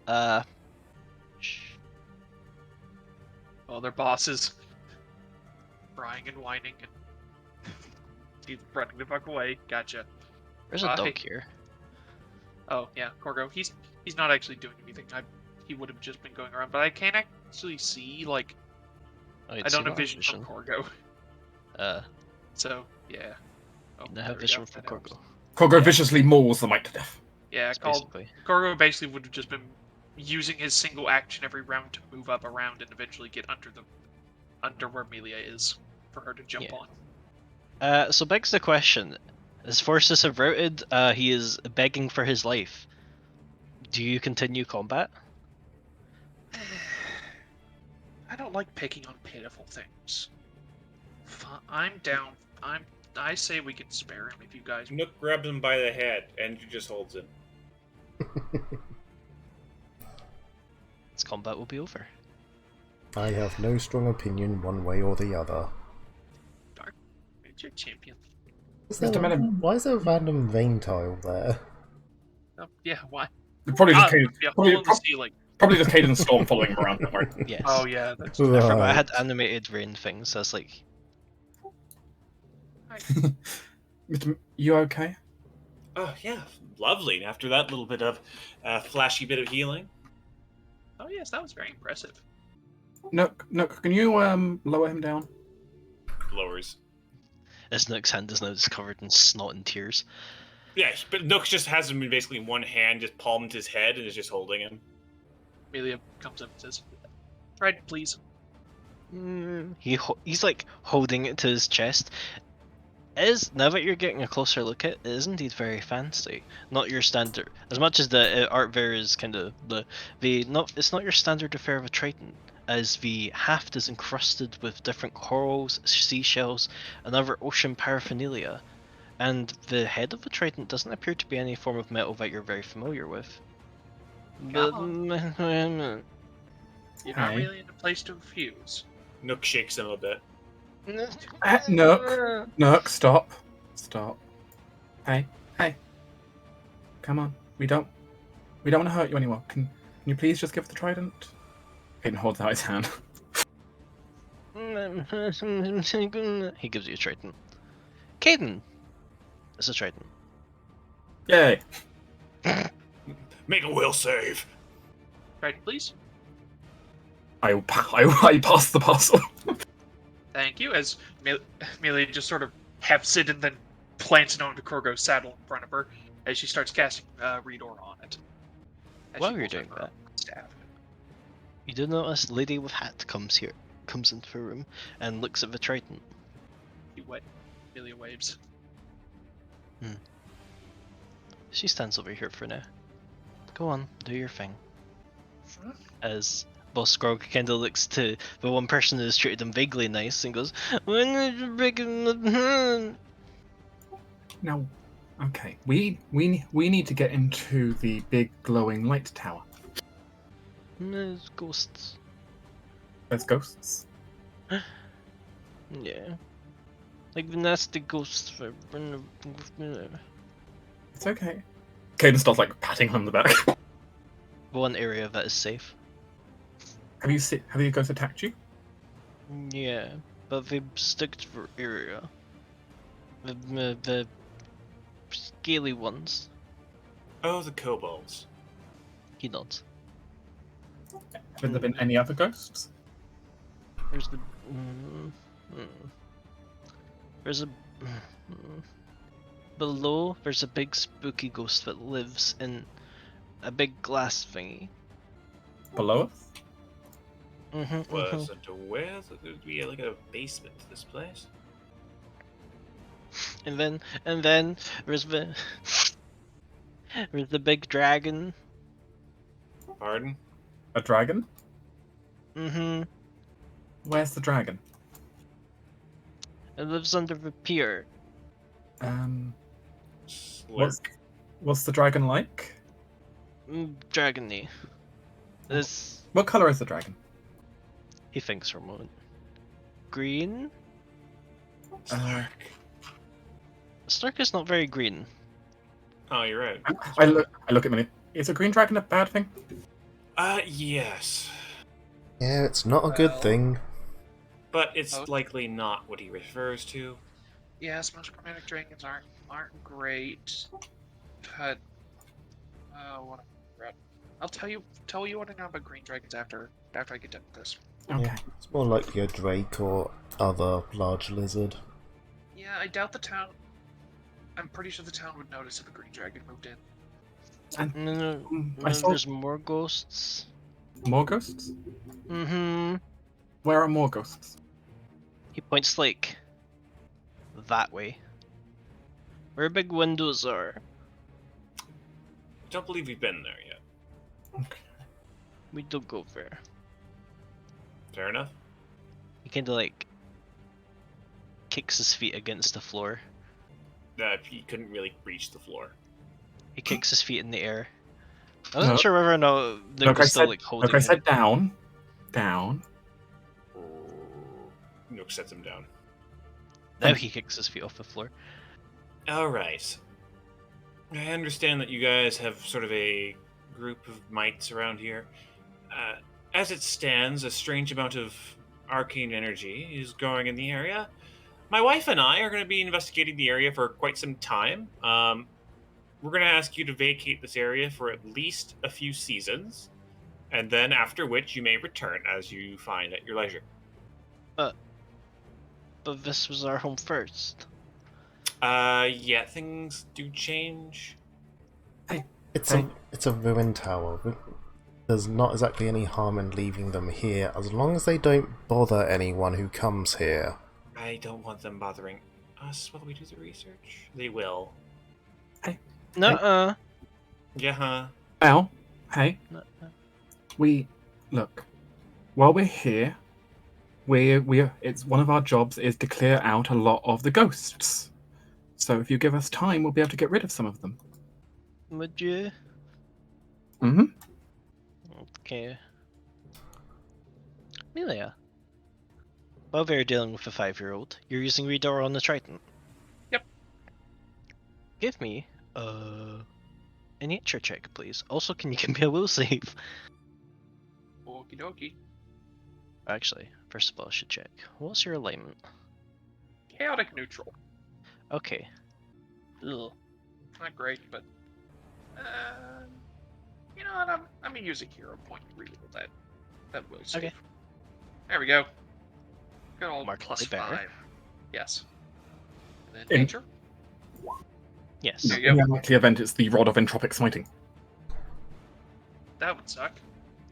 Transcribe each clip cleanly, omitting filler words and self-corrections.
Uh, Well, their bosses crying and whining and he's running the fuck away. Gotcha. there's a Bye. dog here. Oh yeah, Corgo. He's not actually doing anything. He would have just been going around, but I can't actually see like Oh, I don't have vision from Corgo. Uh, So yeah. Oh, you there have we vision go. from That helps. Corgo. Corgo Yeah. viciously mauls the mic to death. Yeah, Basically. Corgo basically would have just been using his single action every round to move up around and eventually get under where Melia is for her to jump on. So begs the question: his forces have routed. He is begging for his life. Do you continue combat? I don't like picking on pitiful things. I'm down. I say we can spare him if you guys. Nook grabs him by the head and just holds him. This combat will be over. I have no strong opinion one way or the other. Dark, it's your champion. Why is there a random vein tile there? Oh, yeah, why? Probably just Yeah, hole in the ceiling. probably just Caden Storm following him around. Don't worry. Yes. Oh yeah, that's. I forgot I Right. had animated rain things. So I was like, You okay? Oh yeah, lovely. After that little bit of flashy bit of healing. Oh yes, that was very impressive. Nook, can you lower him down? Lowers. this Nook's hand is now just covered in snot and tears. Yeah, but Nook just has him in basically one hand, just palmed his head, and is just holding him. Melia comes up and says, "Trident, please." He's like holding it to his chest. Now that you're getting a closer look at it, it is indeed very fancy. Not your standard, as much as the art there is kind of it's not your standard affair of a trident, as the haft is encrusted with different corals, seashells, and other ocean paraphernalia, and the head of the trident doesn't appear to be any form of metal that you're very familiar with. But You're not Hey. really in a place to refuse. Nook shakes him a bit. Nook, stop. Hey. Come on. We don't want to hurt you anymore. Can you please just give us the trident? Caden holds out his hand. He gives you a trident. Caden! It's a trident. Yay! Make a will save. Trident, please. I pass the parcel. Thank you. As Melia just sort of hefts it and then plants it onto Corgo's saddle in front of her as she starts casting Reador on it. As While she you're pulls doing out her that, staff. you do notice Lady with Hat comes into the room and looks at the trident. Melia waves. She stands over here for now. Go on, do your thing. As Boss Grog kind of looks to the one person who's treated him vaguely nice and goes, "When did you break him?" Now, okay, we need to get into the big glowing light tower. There's ghosts. There's ghosts. Yeah. Like the nasty ghosts for It's okay. Caden starts like patting him on the back. one area that is safe. Have you ghosts attacked you? Yeah, but they stick to the area. The scaly ones. Oh, the kobolds. He nods. Have there been any other ghosts? There's the there's a below. There's a big spooky ghost that lives in a big glass thingy. Below us? Wasn't aware that there'd be like a basement to this place. And then there's the big dragon. Pardon? A dragon? Mm-hmm. Where's the dragon? It lives under the pier. Slurp. What's the dragon like? Dragony. This What color is the dragon? he thinks for a moment. Green? Stark is not very green. Oh, you're right. I look at Millie. Is a green dragon a bad thing? Yes. Yeah, it's not a good Well- thing. But it's Oh. likely not what he refers to. Yes, most chromatic dragons aren't great, but what a regret. I'll tell you what I know about green dragons after I get done with this. Okay. Yeah, it's more likely a drake or other large lizard. Yeah, I doubt the town. I'm pretty sure the town would notice if a green dragon moved in. No, I saw there's more ghosts. more ghosts. Mm-hmm. Where are more ghosts? He points like that way. Where big windows are. Don't believe we've been there yet. Okay. We don't go there. Fair enough. He kinda like kicks his feet against the floor. He couldn't really reach the floor. He kicks his feet in the air. I wasn't No. sure whether or not they Look, were I still said. like holding Look, I him. said down. Down. Nook sets him down. Now he kicks his feet off the floor. Alright. I understand that you guys have sort of a group of mites around here. As it stands, a strange amount of arcane energy is growing in the area. My wife and I are going to be investigating the area for quite some time. We're going to ask you to vacate this area for at least a few seasons, and then after which you may return as you find at your leisure. But this was our home first. Yeah, things do change. It's Hey. it's a ruined tower. There's not exactly any harm in leaving them here, as long as they don't bother anyone who comes here. I don't want them bothering us while we do the research. They will. Nuh-uh. Yeah, huh? Al, hey, Nuh-uh. we look. While we're here, it's one of our jobs is to clear out a lot of the ghosts. So if you give us time, we'll be able to get rid of some of them. Would you? Mm-hmm. Okay. Amelia. While we're dealing with a 5-year-old, you're using Reader on the Triton. Yep. Give me a nature check, please. Also, can you give me a will save? Okie dokie. Actually, first of all, I should check. What's your alignment? Chaotic neutral. Okay. Ugh. Not great, but you know what? I'm gonna use a hero point to reveal that will save. Okay. There we go. Good old Markedly plus better. 5. Yes. And then In- nature. Yes. There you In go. the unlikely event, it's the Rod of Entropic Smiting. That would suck.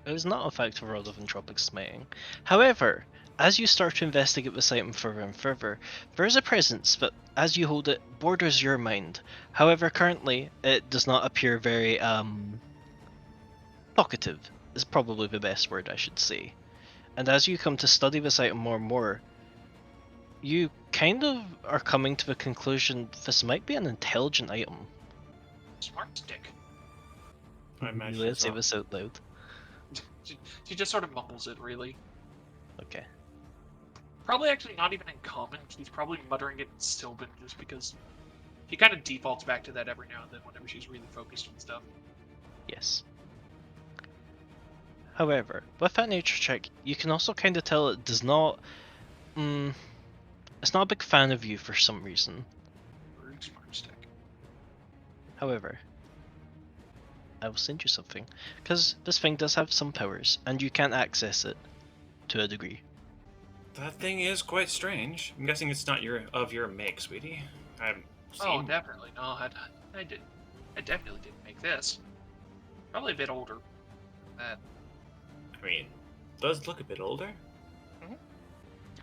It is not a fact of Rod of Entropic Smiting. However, as you start to investigate the site further and further, there is a presence that, as you hold it, borders your mind. However, currently, it does not appear very, talkative, is probably the best word I should say. And as you come to study this item more and more, you kind of are coming to the conclusion this might be an intelligent item. Smart stick. I imagine Let's say so. this out loud. She just sort of mumbles it, really. Okay. Probably actually not even in common. She's probably muttering it in Sylvan just because she kind of defaults back to that every now and then whenever she's really focused on stuff. Yes. However, with that nature check, you can also kind of tell it does not. It's not a big fan of you for some reason. Rude smart stick. However, I will send you something, because this thing does have some powers, and you can access it to a degree. That thing is quite strange. I'm guessing it's not of your make, sweetie. I haven't seen. Oh, definitely not. I definitely didn't make this. Probably a bit older. That I mean, it does look a bit older.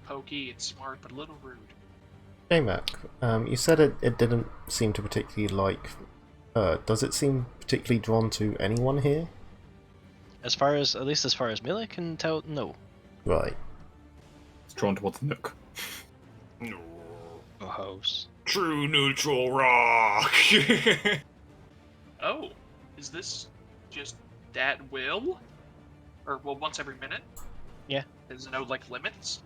pokey, it's smart, but a little rude. J-Mac, you said it didn't seem to particularly like her. Does it seem particularly drawn to anyone here? As far as, at least as far as Melee can tell, no. Right. It's drawn towards Nook. No. A house. True neutral rock. Oh, is this just that will? Or, well, once every minute? Yeah. There's no, like, limits?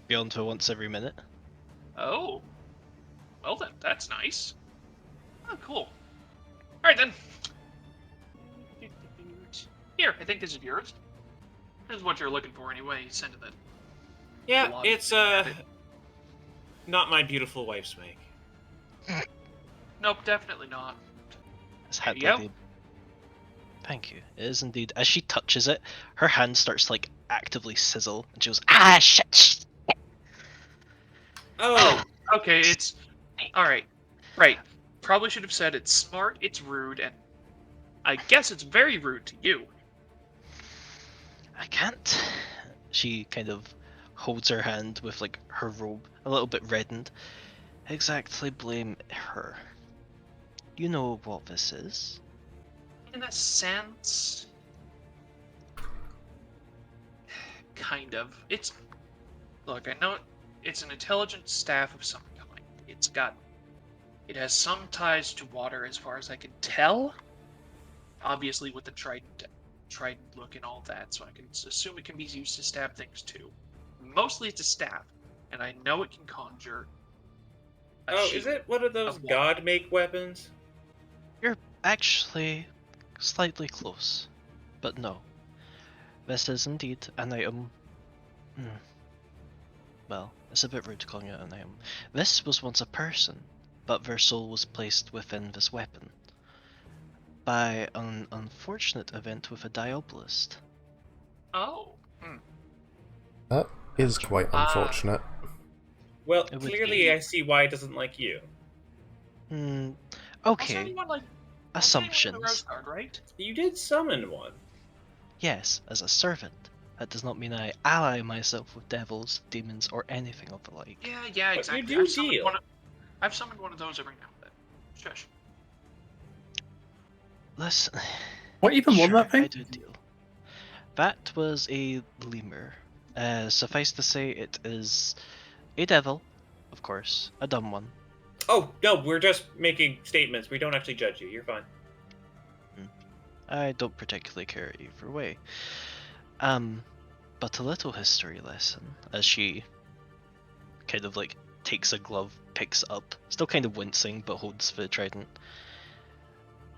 Beyond to once every minute. Oh. Well then, that's nice. Oh, cool. Alright then. Here, I think this is yours. This is what you're looking for anyway. Send it the Yeah, log. it's not my beautiful wife's make. Nope, definitely not. It's There had you like go. the. Thank you. It is indeed. As she touches it, her hand starts to like actively sizzle, and she goes, "Ah, shit!" Oh, okay. It's all right. Right. Probably should have said it's smart. It's rude, and I guess it's very rude to you. I can't. She kind of holds her hand with like her robe a little bit reddened. Exactly blame her. You know what this is? In a sense, kind of. It's look. I know it's an intelligent staff of some kind. It has some ties to water, as far as I can tell. Obviously, with the trident look and all that, so I can assume it can be used to stab things too. Mostly it's a staff, and I know it can conjure a Oh, is shield it one of those of water. god-make weapons? You're actually slightly close, but no. This is indeed an item. Hmm. Well, it's a bit rude calling it an item. This was once a person, but their soul was placed within this weapon by an unfortunate event with a diabolist. Oh, That is quite unfortunate. Well, It would clearly be. I see why it doesn't like you. Hmm. wasn't Okay. anyone like wasn't anyone in the Assumptions. Rose Guard, right? You did summon one. Yes, as a servant. That does not mean I ally myself with devils, demons, or anything of the like. Yeah, But you exactly. do deal. I've summoned one of those every now and then. Shush. Listen. What even was Sure, that thing? I do deal. That was a lemur. Suffice to say, it is a devil, of course, a dumb one. Oh, no, we're just making statements. We don't actually judge you. You're fine. I don't particularly care either way. But a little history lesson, as she kind of like takes a glove, picks it up, still kind of wincing, but holds the trident.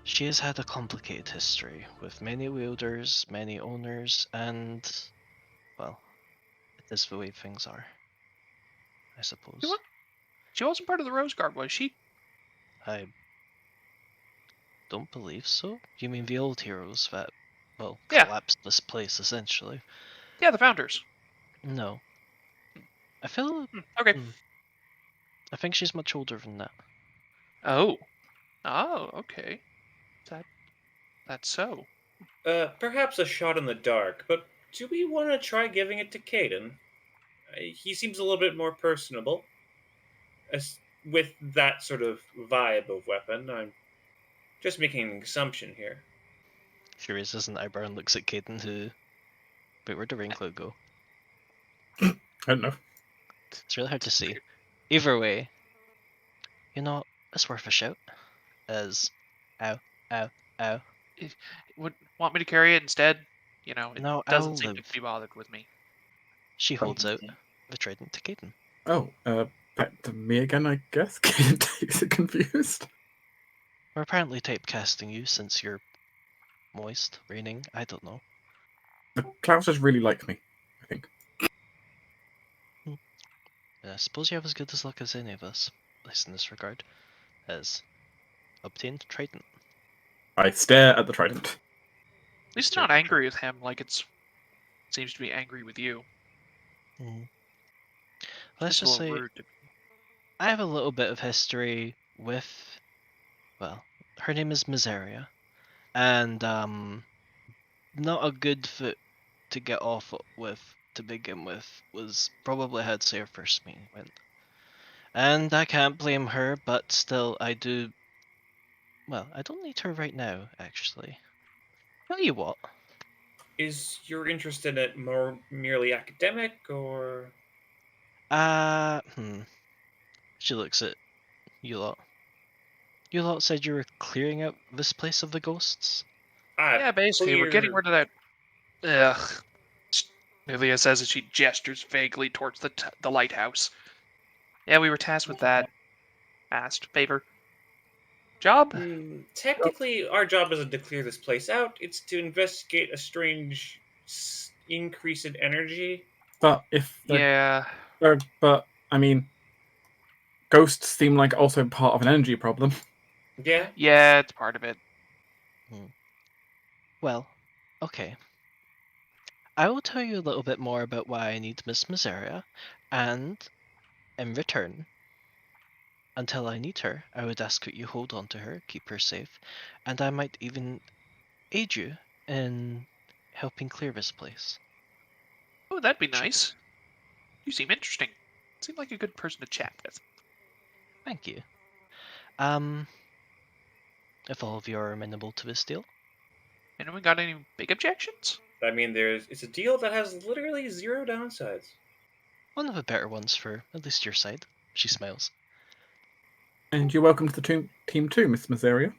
She has had a complicated history with many wielders, many owners, and, well, it is the way things are, I suppose. She wasn't part of the Rose Guard, was she? I don't believe so. You mean the old heroes that, well, Yeah. collapsed this place, essentially? Yeah, the founders. No. I feel. Okay. Hmm, I think she's much older than that. Oh. Oh, okay. That's so. Perhaps a shot in the dark, but do we want to try giving it to Caden? He seems a little bit more personable. With that sort of vibe of weapon, I'm just making an assumption here. She raises an eyebrow and looks at Caden, who. Wait, where'd the rain cloud go? I don't know. It's really hard to see. Either way, you know, it's worth a shout. As. Ow, ow, ow. Would want me to carry it instead? You know, it No, doesn't I'll seem to live. be bothered with me. She holds out the trident to Caden. Oh, back to me again, I guess. Kaden takes it confused. We're apparently typecasting you since you're moist, raining, I don't know. The clouds just really like me, I think. I suppose you have as good as luck as any of us, at least in this regard, as obtained trident. I stare at the trident. At least it's not angry with him like seems to be angry with you. Let's Just a just little say rude. I have a little bit of history with, well, her name is Miseria, and not a good foot to get off with to begin with was probably how I'd say her first meeting went. And I can't blame her, but still I do. Well, I don't need her right now, actually. Tell you what, Is your interest in it more merely academic, or uh, hmm. She looks at you lot. You lot said you were clearing out this place of the ghosts? Yeah, basically, we're getting clear? rid of that. Ugh. Lilia says as she gestures vaguely towards the lighthouse. Yeah, we were tasked with that. Asked favor. job? Technically, our job isn't to clear this place out. It's to investigate a strange increase in energy. But if Yeah. but I mean, ghosts seem like also part of an energy problem. Yeah. Yeah, it's part of it. Well, okay. I will tell you a little bit more about why I need Miss Miseria, and in return, until I need her, I would ask that you hold on to her, keep her safe, and I might even aid you in helping clear this place. Oh, that'd be nice. You seem interesting. Seem like a good person to chat with. Thank you. Um, if all of you are amenable to this deal. Anyone got any big objections? I mean, it's a deal that has literally zero downsides. One of the better ones for at least your side. She smiles. And you're welcome to the team too, Miss Mazaria.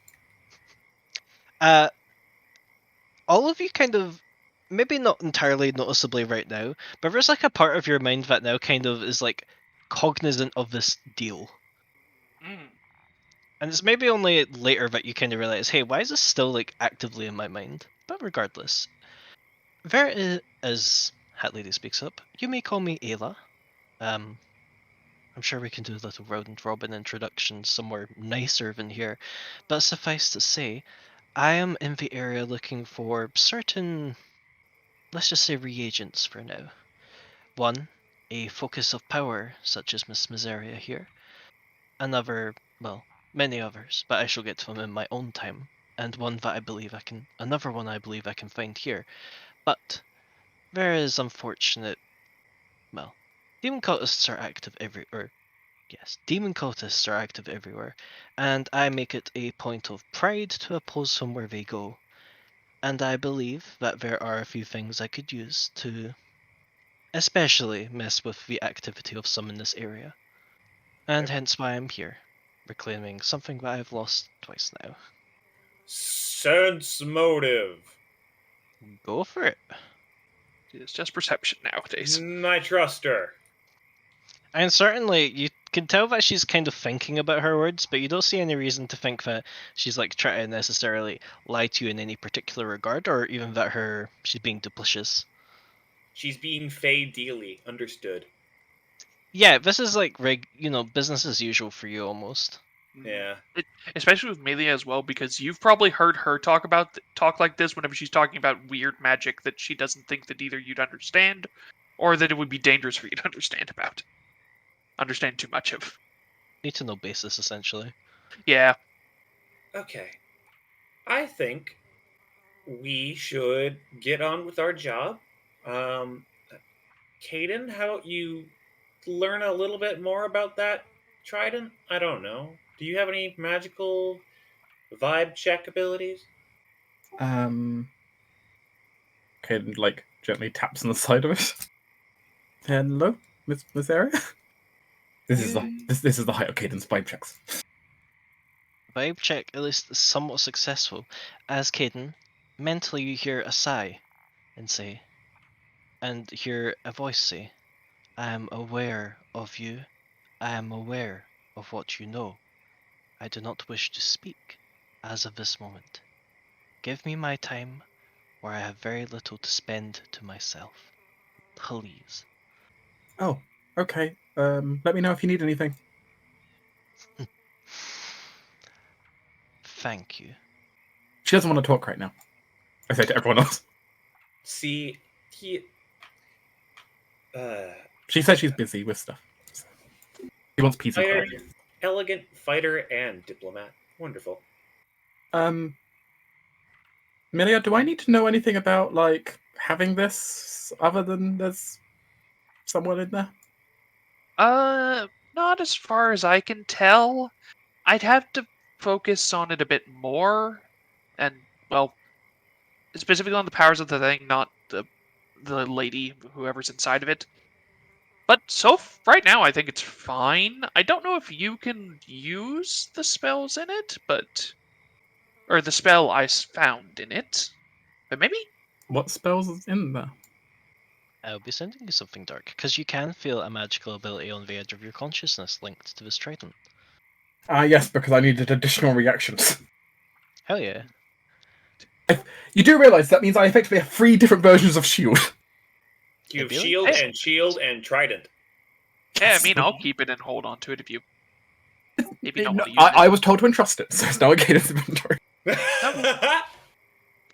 All of you kind of, maybe not entirely noticeably right now, but there's like a part of your mind that now kind of is like cognizant of this deal. Mm. And it's maybe only later that you kind of realize, hey, why is this still like actively in my mind? But regardless, there is, as Hat Lady speaks up, you may call me Ayla. I'm sure we can do a little round robin introduction somewhere nicer than here, but suffice to say, I am in the area looking for certain, let's just say, reagents for now. One, a focus of power, such as Miss Miseria here. Another, well, many others, but I shall get to them in my own time. And another one I believe I can find here. But there is unfortunate, well, demon cultists are active demon cultists are active everywhere, and I make it a point of pride to oppose them where they go. And I believe that there are a few things I could use to especially mess with the activity of some in this area. And hence why I'm here, reclaiming something that I've lost twice now. Sense motive. Go for it. It's just perception nowadays. I trust her. And certainly, you can tell that she's kind of thinking about her words, but you don't see any reason to think that she's like trying to necessarily lie to you in any particular regard, or even that she's being duplicitous. She's being Fey Dealy. Understood. Yeah, this is like business as usual for you almost. Yeah. Especially with Melia as well, because you've probably heard her talk like this whenever she's talking about weird magic that she doesn't think that either you'd understand, or that it would be dangerous for you to understand too much of. Need to know basis essentially. Yeah. Okay. I think we should get on with our job. Caden, how about you learn a little bit more about that trident? I don't know. Do you have any magical vibe check abilities? Kid like gently taps on the side of it. Hello, Miss Mazaria. This is the height of Caden's vibe checks. Vibe check at least is somewhat successful, as Caden, mentally you hear a sigh and hear a voice say, I am aware of you. I am aware of what you know. I do not wish to speak as of this moment. Give me my time, or I have very little to spend to myself. Please. Oh, okay. Let me know if you need anything. Thank you. She doesn't want to talk right now. I say to everyone else. See, he. She said she's busy with stuff. She wants peace and Fighter, quiet. elegant fighter, and diplomat. Wonderful. Milia, do I need to know anything about like having this other than there's someone in there? Not as far as I can tell. I'd have to focus on it a bit more, and well, specifically on the powers of the thing, not the lady, whoever's inside of it. But right now, I think it's fine. I don't know if you can use the spells in it, or the spell I found in it, but maybe. What spells is in there? I'll be sending you something dark, because you can feel a magical ability on the edge of your consciousness linked to this trident. Yes, because I needed additional reactions. Hell yeah. You do realise that means I effectively have 3 different versions of shield. You have Maybe like- shield Hey. and shield and trident. Yeah, I mean, I'll keep it and hold on to it if you maybe don't No, want to use it. I was told to entrust it, so it's now a Cadence inventory.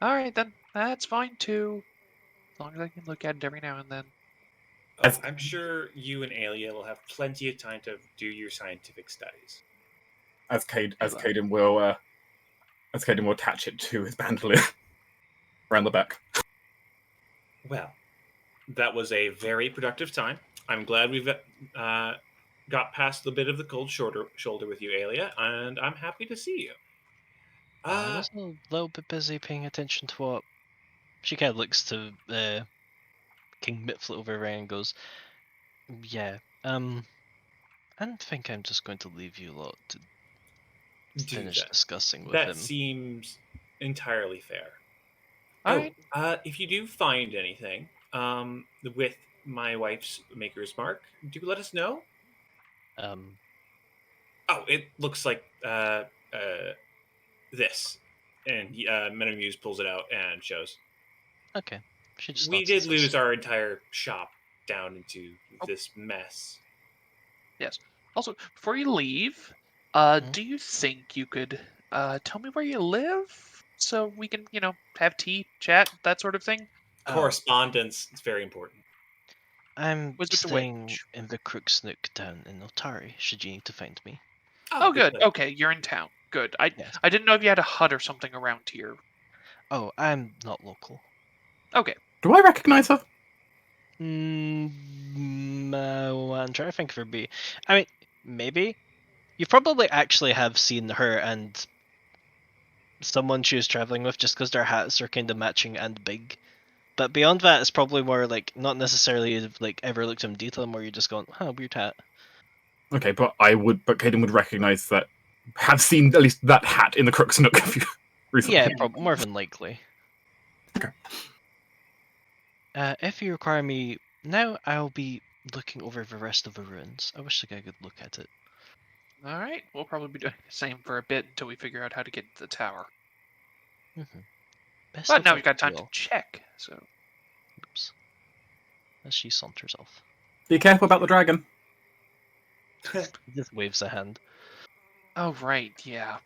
All right, then that's fine too. As long as I can look at it every now and then. I'm sure you and Alia will have plenty of time to do your scientific studies. As Caden will attach it to his bandolier around the back. Well, that was a very productive time. I'm glad we've got past the bit of the cold shoulder with you, Alia, and I'm happy to see you. I was a little bit busy paying attention to what. She kind of looks to King Mitflit over there and goes, "Yeah, I don't think I'm just going to leave you lot to do finish that. discussing with That him." seems entirely fair. All right. If you do find anything with my wife's Maker's Mark, do let us know. Oh, it looks like this. And Metamuse pulls it out and shows. Okay. She just We nods did and lose says, our entire shop down into this mess. Yes. Also, before you leave, Hmm? do you think you could tell me where you live so we can, have tea, chat, that sort of thing? Correspondence is very important. I'm Wizard to staying Witch. in the Crook's Nook down in Otari, should you need to find me. Oh, good. place. Okay, you're in town. Good. I Yes. I didn't know if you had a hut or something around here. Oh, I'm not local. Okay. Do I recognise her? I'm trying to think of her be. I mean, maybe. You probably actually have seen her and someone she was traveling with just because their hats are kind of matching and big. But beyond that, it's probably more like not necessarily like ever looked in detail, more you're just going, huh, weird hat. Okay, but Caden would recognise that. Have seen at least that hat in the Crook's Nook recently. Yeah, more than likely. Okay. If you require me now, I'll be looking over the rest of the ruins. I wish to get a good look at it. All right. We'll probably be doing the same for a bit until we figure out how to get to the tower. Best But of now luck we've got to you time to all. check. So. Oops. As she saunters off. Be careful about the dragon. He just waves a hand. Oh right, yeah.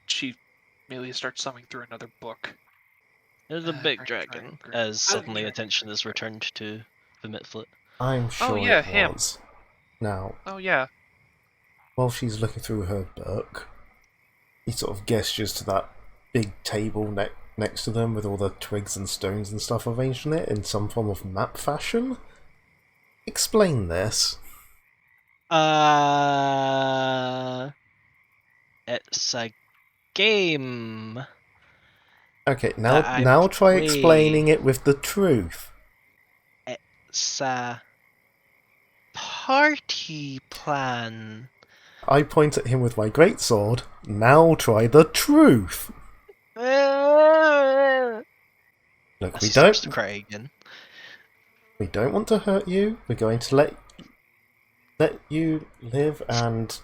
She immediately starts thumbing through another book. There's a big Great dragon, great. as suddenly yeah. attention is returned to the Mitflit. I'm sure yeah, it him. was. Now, Oh yeah. while she's looking through her book, he sort of gestures to that big table next to them with all the twigs and stones and stuff arranged on it in some form of map fashion. Explain this. It's a game. Okay, that I now try play. explaining it with the truth. It's a party plan. I point at him with my greatsword. Now try the truth. Look, As he starts to cry again. we don't want to hurt you. We're going to let you live and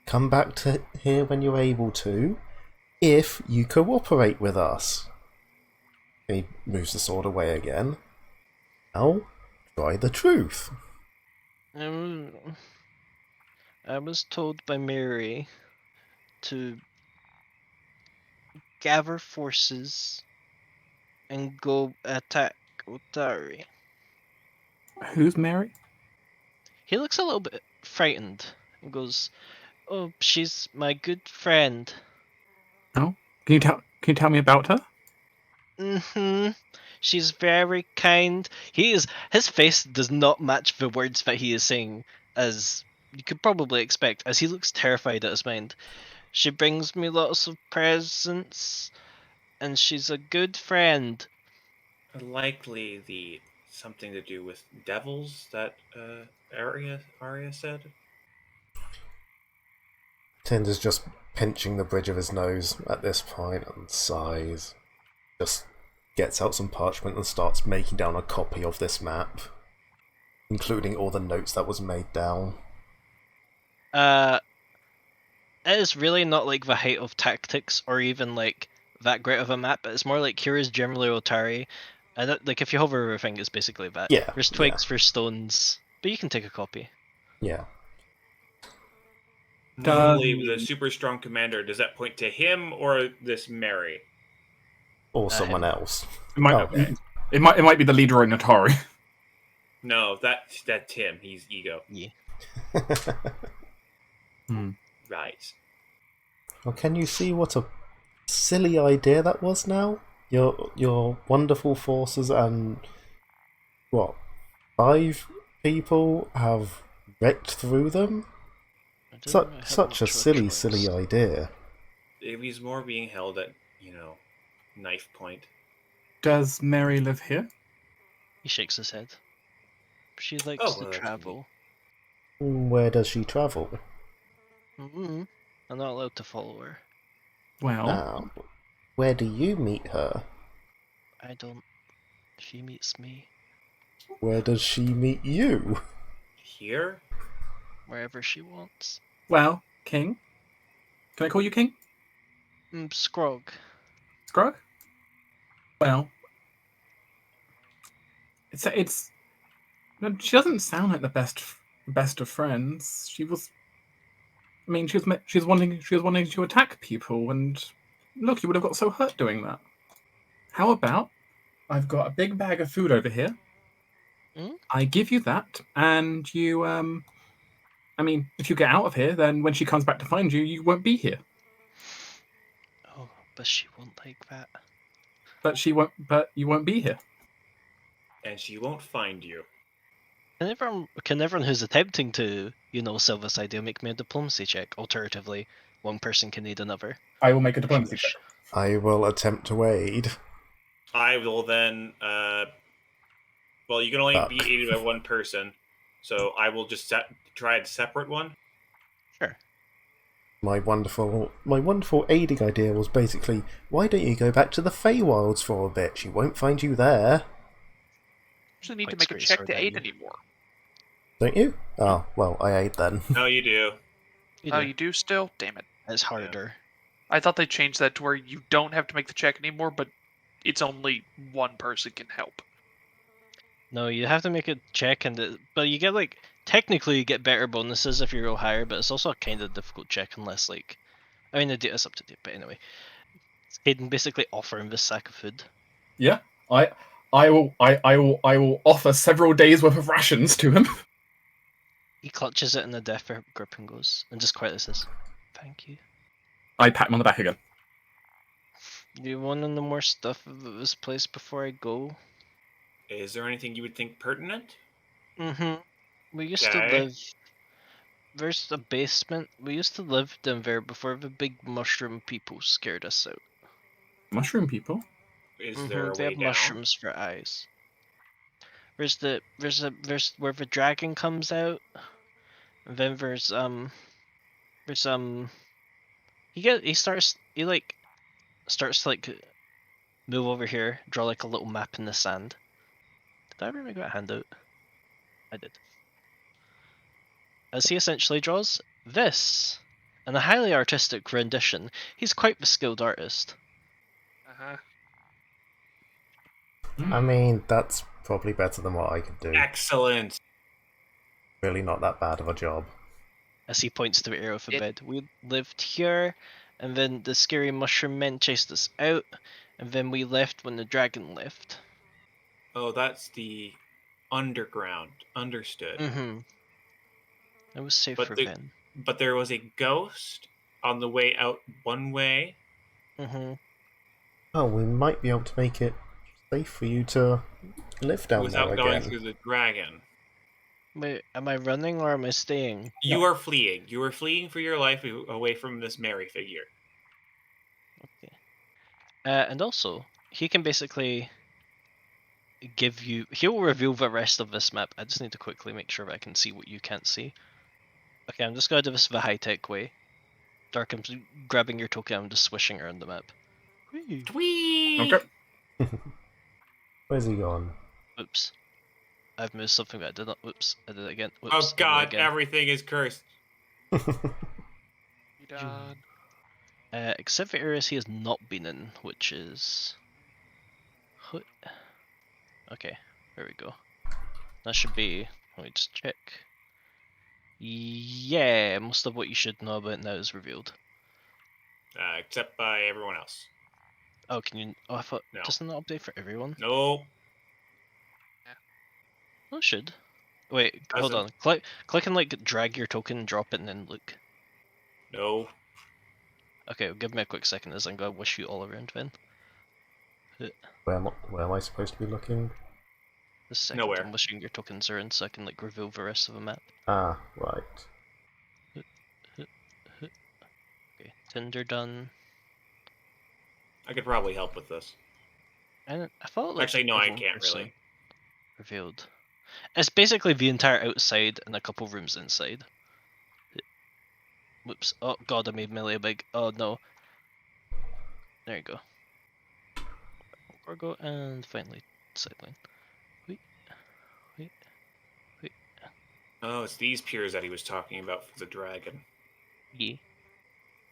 come back to here when you're able to, if you cooperate with us. He moves the sword away again. Now, try the truth. I was told by Mary to gather forces and go attack Otari. Who's Mary? He looks a little bit frightened and goes, "Oh, she's my good friend." Oh, can you tell me about her? She's very kind. His face does not match the words that he is saying, as you could probably expect, as he looks terrified at his mind. She brings me lots of presents, and she's a good friend. Likely something to do with devils that Arya said. Tinder's just pinching the bridge of his nose at this point and sighs. Just gets out some parchment and starts making down a copy of this map, including all the notes that was made down. it is really not like the height of tactics or even like that great of a map. It's more like here is generally Otari, and like if you hover over a thing, it's basically that. Yeah, There's yeah. twigs for stones, but you can take a copy. Yeah. Normally, the super strong commander, does that point to him or this Mary? Or someone Him. else. It might, Okay. it might be the leader in Atari. No, that's him. He's ego. Yeah. Right. Well, can you see what a silly idea that was now? Your wonderful forces and what? 5 people have wrecked through them? I didn't really have Such a much of a choice. silly idea. He's more being held at, knife point. Does Mary live here? He shakes his head. She likes Oh, to well, that's travel. Where does she travel? Mm-hmm. I'm not allowed to follow her. Well, Where do you meet her? I don't. She meets me Where does she meet you? Here? wherever she wants. well, King. Can I call you King? Scrog. Scrog? Well, it's. No, she doesn't sound like the best of friends. She was. I mean, she was wanting to attack people, and look, you would have got so hurt doing that. How about I've got a big bag of food over here. Hmm? I give you that, and you. I mean, if you get out of here, then when she comes back to find you, you won't be here. Oh, but she won't like that. But she won't. But you won't be here. And she won't find you. Can everyone who's attempting to, sell this idea make me a diplomacy check? Alternatively, one person can aid another. I will make a If you diplomacy wish. check. I will attempt to aid. I will then, well, you can only Fuck. be aided by one person, so I will just try a separate one. Sure. My wonderful aiding idea was basically, why don't you go back to the Feywilds for a bit? She won't find you there. Actually need to Points make a great check sword to at aid you. anymore. Don't you? Oh, well, I aid then. No, you do. Oh, you do still? Damn it. It's harder. I thought they changed that to where you don't have to make the check anymore, but it's only one person can help. No, you have to make a check, but you get technically you get better bonuses if you roll higher, but it's also a kind of difficult check unless I mean the data's up to date, but anyway, it's Caden basically offering this sack of food. Yeah, I will offer several days worth of rations to him. He clutches it in a death grip and just quietly says, "Thank you." I pat him on the back again. Do you want to know more stuff about this place before I go? Is there anything you would think pertinent? Mm-hmm. We used to Okay. live. There's a basement. We used to live down there before the big mushroom people scared us out. Mushroom people. Is there a They way have down? mushrooms for eyes. There's where the dragon comes out. And then he starts to move over here, draw like a little map in the sand. Did I ever make that handout? I did. As he essentially draws this, in a highly artistic rendition. He's quite the skilled artist. Uh-huh. I mean, that's probably better than what I could do. Excellent. Really not that bad of a job. As he points to the area of the bed. We lived here, and then the scary mushroom men chased us out, and then we left when the dragon left. Oh, that's the underground. Understood. Mm-hmm. It was safer then. But there was a ghost on the way out one way. Mm-hmm. Oh, we might be able to make it safe for you to live down without there going again. through the dragon. Wait, am I running or am I staying? You are fleeing. You are fleeing for your life away from this Mary figure. Okay. And also, he can basically he'll reveal the rest of this map. I just need to quickly make sure that I can see what you can't see. Okay, I'm just gonna do this the high-tech way. Dark, I'm grabbing your token, I'm just swishing around the map. Whee! Twee! Okay. Where's he gone? Oops. I've moved something that I did not. Oops, I did it again. Oops, Oh I did it god, again. everything is cursed. You done. Except for areas he has not been in, which is... Okay, there we go. That should be... Let me just check. Yeah, most of what you should know about now is revealed. Except by everyone else. Oh, can you... Oh, I thought... No. Doesn't that update for everyone? No. Oh, it should. Wait, hold on. Click and like drag your token and drop it and then look. No. Okay, well, give me a quick second as I'm gonna wish you all around then. Where am I supposed to be looking? Just a second, Nowhere. I'm wishing your tokens are in so I can like reveal the rest of the map. Ah, right. Okay, Tinder done. I could probably help with this. And I thought like Actually, no, I everyone can't was, really. revealed. It's basically the entire outside and a couple rooms inside. Whoops. Oh god, I made melee big. Oh no. There you go. Cargo and finally sideline. Wait. Wait. Wait. Oh, it's these piers that he was talking about for the dragon. Yeah.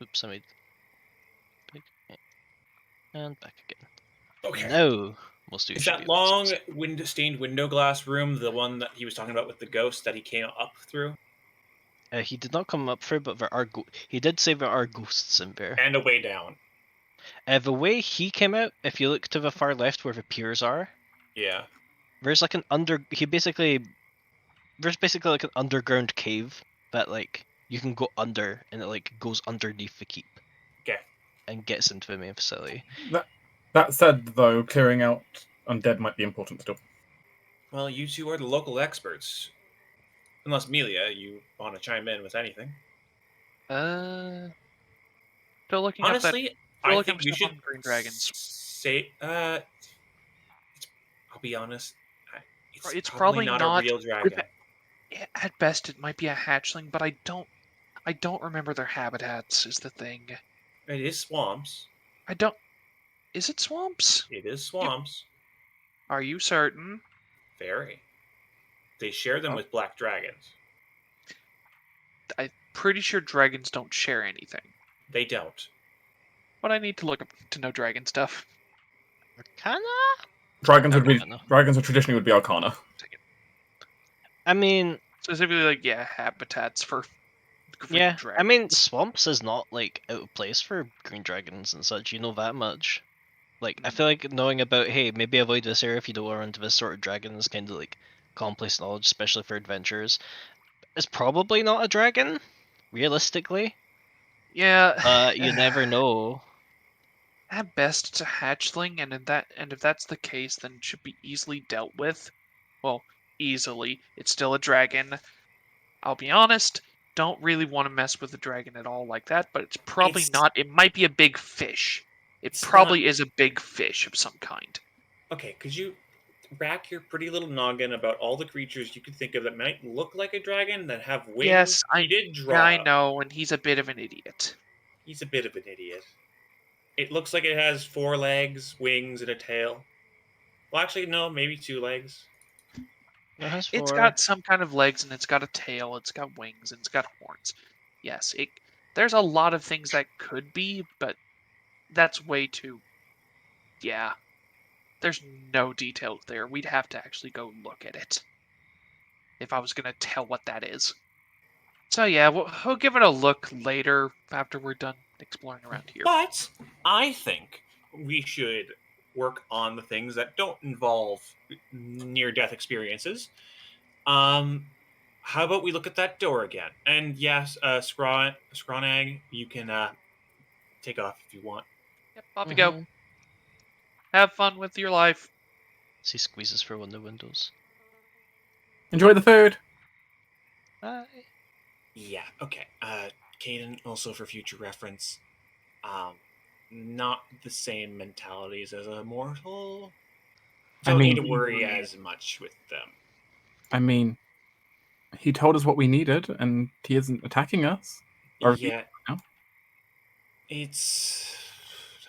Oops, I made big. And back again. Okay. No! Most of you Is should that be able to long see. stained window glass room the one that he was talking about with the ghost that he came up through? He did not come up through, but there are he did say there are ghosts in there. And a way down. The way he came out, if you look to the far left where the piers are, Yeah. there's like an there's basically like an underground cave that like you can go under and it like goes underneath the keep. Okay. And gets into the main facility. That said, though, clearing out undead might be important still. Well, you two are the local experts. Unless, Melia, you want to chime in with anything. Still looking up that. Honestly, Still I looking think up we stuff should on green dragons. say, I'll be honest, It's probably probably not not- a real dragon. At best, it might be a hatchling, but I don't remember their habitats. Is the thing. It is swamps. I don't. Is it swamps? It is swamps. Are you certain? Very. They share them Oh. with black dragons. I'm pretty sure dragons don't share anything. They don't. But I need to look up to know dragon stuff. Arcana? Dragons would traditionally would be Arcana. I mean, Specifically, like habitats for green yeah. dragons. I mean, swamps is not like out of place for green dragons and such. You know that much. Like, I feel like knowing about, hey, maybe avoid this area if you don't want to run into this sort of dragon is kind of like commonplace knowledge, especially for adventurers. It's probably not a dragon, realistically. Yeah. You never know. At best, it's a hatchling, and if that's the case, then it should be easily dealt with. Well, easily. It's still a dragon. I'll be honest, don't really want to mess with a dragon at all like that, but it's probably not. It might be a big fish. It probably is a big fish of some kind. Okay, could you rack your pretty little noggin about all the creatures you could think of that might look like a dragon that have wings? Yes, He did draw. I know, and he's a bit of an idiot. He's a bit of an idiot. It looks like it has 4 legs, wings, and a tail. Well, actually, no, maybe 2 legs. It has It's 4. got some kind of legs, and it's got a tail, it's got wings, and it's got horns. Yes, there's a lot of things that could be, but that's way too... Yeah. There's no details there. We'd have to actually go look at it. If I was going to tell what that is. So yeah, we'll give it a look later after we're done exploring around here. But I think we should work on the things that don't involve near-death experiences. How about we look at that door again? And yes, Scronag, you can take off if you want. Yep, off you go. Have fun with your life. He squeezes through one of the windows. Enjoy the food. Bye. Yeah, okay. Caden, also for future reference, not the same mentalities as a mortal. Don't need to worry as much with them. I mean, he told us what we needed, and he isn't attacking us. Yeah. It's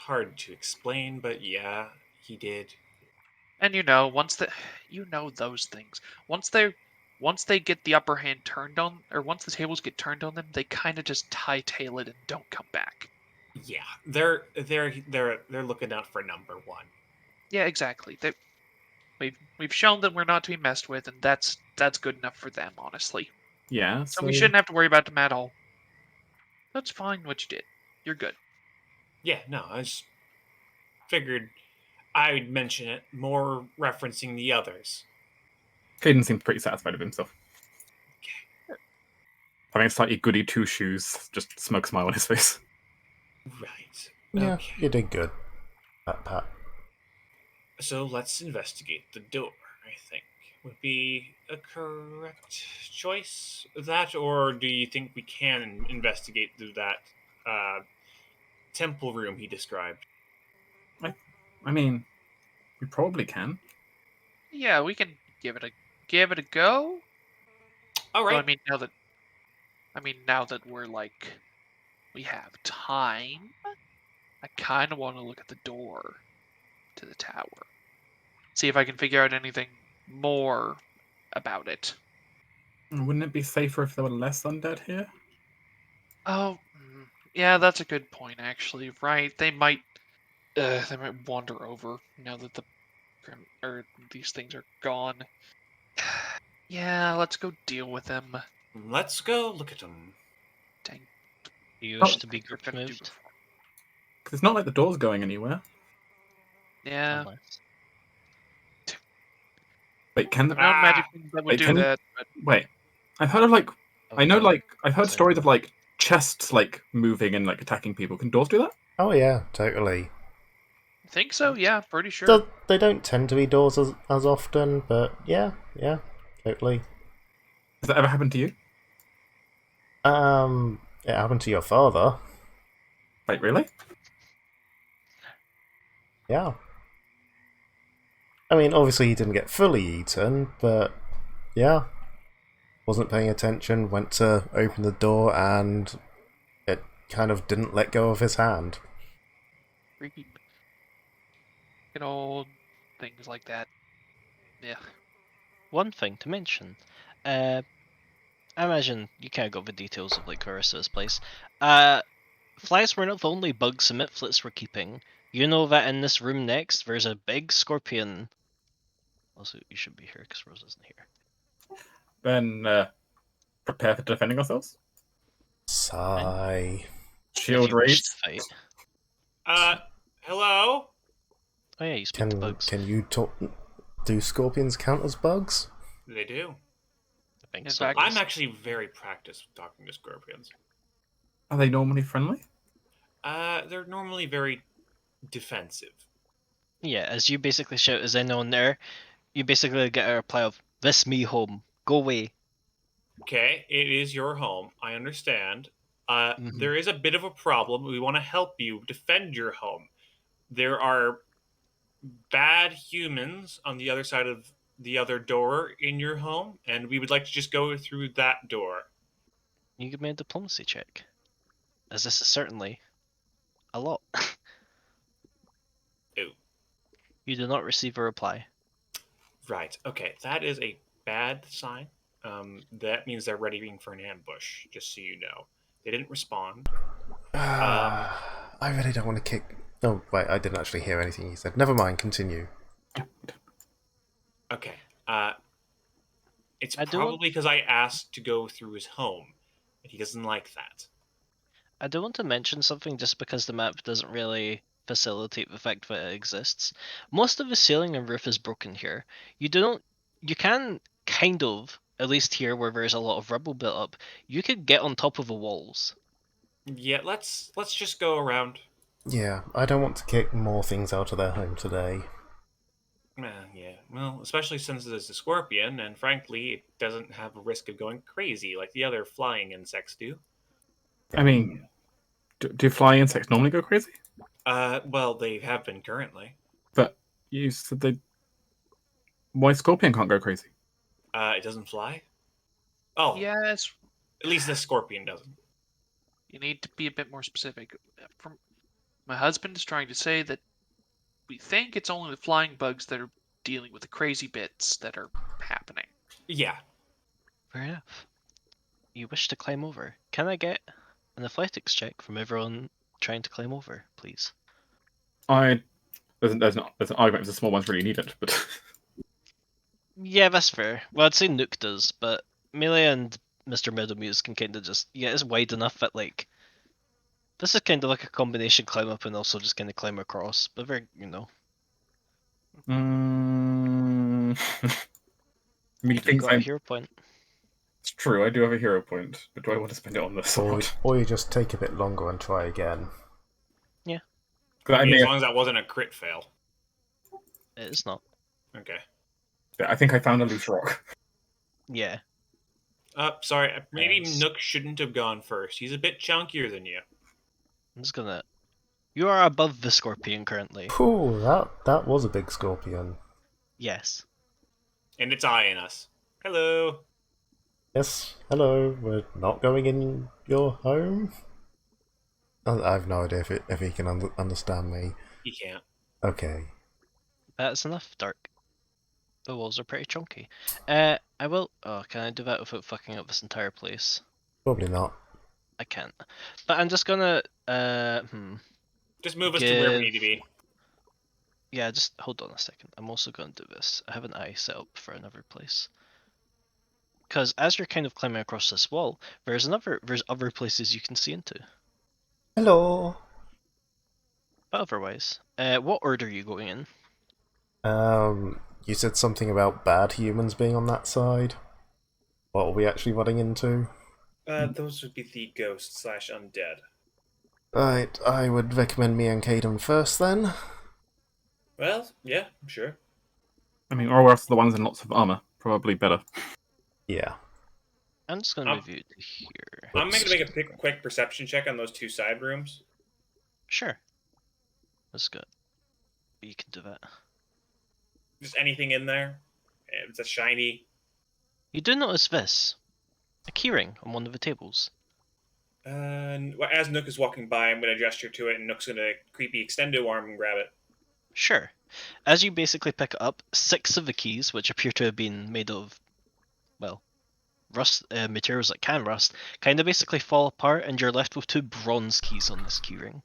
hard to explain, but yeah, he did. And once those things, once they're once they get the upper hand turned on, or once the tables get turned on them, they kind of just hightail it and don't come back. Yeah, they're looking out for number one. Yeah, exactly. We've shown that we're not to be messed with, and that's good enough for them, honestly. Yeah, So so we shouldn't have to worry about them at all. That's fine what you did. You're good. Yeah, no, I just figured I would mention it, more referencing the others. Caden seemed pretty satisfied with himself. Having a slightly goody two shoes, just a smoke smile on his face. Right. Yeah, Okay. you did good, Pat. So let's investigate the door, I think. Would be a correct choice, that, or do you think we can investigate through that temple room he described? I mean, we probably can. Yeah, we can give it a go. All Well, right. now that we have time, I kind of want to look at the door to the tower. See if I can figure out anything more about it. Wouldn't it be safer if there were less undead here? Oh, yeah, that's a good point, actually. Right? They might wander over now that these things are gone. Yeah, let's go deal with them. Let's go look at them. Dang Do you wish Oh. to be things we're group gonna do moved? before. Because it's not like the door's going anywhere. Yeah, Unless. Wait, can I've the, known magic things that would wait, do can you, that, but wait? I've heard of like I know Okay. I've heard So- stories of like chests like moving and like attacking people. Can doors do that? Oh yeah, totally. I think so. Yeah, pretty sure. They don't tend to be doors as often, but yeah, totally. Has that ever happened to you? It happened to your father. Wait, really? Yeah. I mean, obviously he didn't get fully eaten, but yeah. Wasn't paying attention, went to open the door, and it kind of didn't let go of his hand. Freaky. Good old things like that. Yeah. One thing to mention. I imagine you kind of got the details of like Carissa's place. Flies were not the only bugs the Mitflits were keeping. You know that in this room next, there's a big scorpion. Also, you should be here because Rose isn't here. Then prepare for defending ourselves. Sigh. If Shield you wish to raised. fight. Hello? Oh yeah, you speak to Can bugs. can you talk? Do scorpions count as bugs? They do. I think In so. fact, I'm actually very practiced with talking to scorpions. Are they normally friendly? They're normally very defensive. Yeah, as you basically shout as anyone there, you basically get a reply of "This me home. Go away." Okay, it is your home. I understand. Mhm. There is a bit of a problem. We want to help you defend your home. There are bad humans on the other side of the other door in your home, and we would like to just go through that door. You give me a diplomacy check, as this is certainly a lot. Ooh, You do not receive a reply. right. Okay, that is a bad sign. That means they're readying for an ambush, just so you know. They didn't respond. I really don't want to kick. Oh, wait, I didn't actually hear anything he said. Never mind, continue. Okay. It's I don't- probably because I asked to go through his home, and he doesn't like that. I do want to mention something just because the map doesn't really facilitate the fact that it exists. Most of the ceiling and roof is broken here. You can kind of, at least here where there's a lot of rubble built up, you could get on top of the walls. Yeah, let's just go around. Yeah, I don't want to kick more things out of their home today. Yeah. Well, especially since it's a scorpion, and frankly, it doesn't have a risk of going crazy like the other flying insects do. I mean, do flying insects normally go crazy? Well, they have been currently. But you said they. Why scorpion can't go crazy? It doesn't fly. Oh, yes, at least this scorpion doesn't. you need to be a bit more specific. From my husband is trying to say that we think it's only the flying bugs that are dealing with the crazy bits that are happening. Yeah. Fair enough. You wish to climb over. Can I get an athletics check from everyone trying to climb over, please? There's an argument if the small ones really need it, but Yeah, that's fair. Well, I'd say Nook does, but Melee and Mr. Meadowmuse can kind of just... Yeah, it's wide enough that, like... This is kind of like a combination climb up and also just kind of climb across, but very, mm, You've methinks got a hero point. it's true. I do have a hero point, but do I want to spend it on the Or, sword? or you just take a bit longer and try again. Yeah, 'Cause I, As may long as that wasn't a crit fail. it is not. Okay. I think I found a loose rock. Yeah. Sorry. Maybe Yes. Nook shouldn't have gone first. He's a bit chunkier than you. I'm just gonna... You are above the scorpion currently. Phew, that was a big scorpion. Yes. And it's eyeing us. Hello. Yes, hello, we're not going in your home? I have no idea if he can understand me. He can't. Okay. That's enough, Dark. The walls are pretty chunky. I will... Oh, can I do that without fucking up this entire place? Probably not. I can't. But I'm just gonna... Just move us to where we Give- need to be. Yeah, just hold on a second. I'm also going to do this. I have an eye set up for another place. Because as you're kind of climbing across this wall, there's other places you can see into. Hello. But otherwise, what order are you going in? You said something about bad humans being on that side. What are we actually running into? Those would be the ghosts / undead. Right, I would recommend me and Caden first then. Well, yeah, sure. I mean, or else the ones in lots of armor. Probably better. Yeah. I'm just gonna move you to here. I'm going to make a quick perception check on those two side rooms. Sure. That's good. You can do that. Just anything in there. It's a shiny. You do notice this. A keyring on one of the tables. As Nook is walking by, I'm going to gesture to it, and Nook's going to creepy extendo arm and grab it. Sure. As you basically pick it up, 6 of the keys, which appear to have been made of, well, rust materials that can rust, kind of basically fall apart, and you're left with 2 bronze keys on this keyring.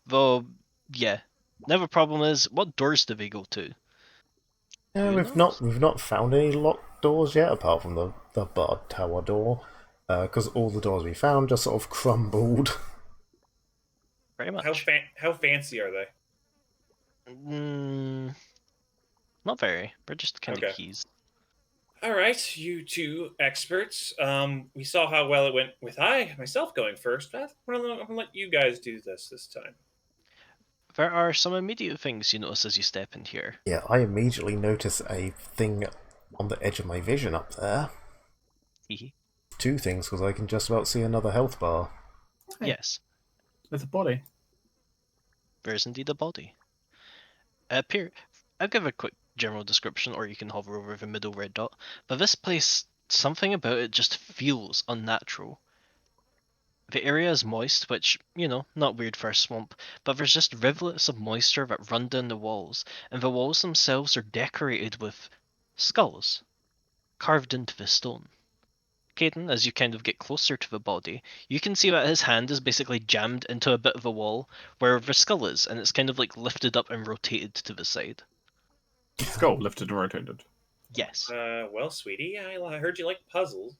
Though, yeah. Now the problem is, what doors do they go to? Yeah, Who we've knows? not found any locked doors yet, apart from the Bard Tower door. Because all the doors we found just sort of crumbled. Pretty much. How fancy are they? Not very. They're just kind Okay. of keys. All right, you two experts. We saw how well it went with myself going first. I'm gonna let you guys do this time. There are some immediate things you notice as you step in here. Yeah, I immediately notice a thing on the edge of my vision up there. Hehe. 2 things, because I can just about see another health bar. Hey. Yes, There's a body. there is indeed a body. I'll give a quick general description, or you can hover over the middle red dot. But this place, something about it just feels unnatural. The area is moist, which, not weird for a swamp, but there's just rivulets of moisture that run down the walls, and the walls themselves are decorated with skulls, carved into the stone. Caden, as you kind of get closer to the body, you can see that his hand is basically jammed into a bit of a wall where the skull is, and it's kind of like lifted up and rotated to the side. Skull lifted and rotated. Yes. Well, sweetie, I heard you like puzzles.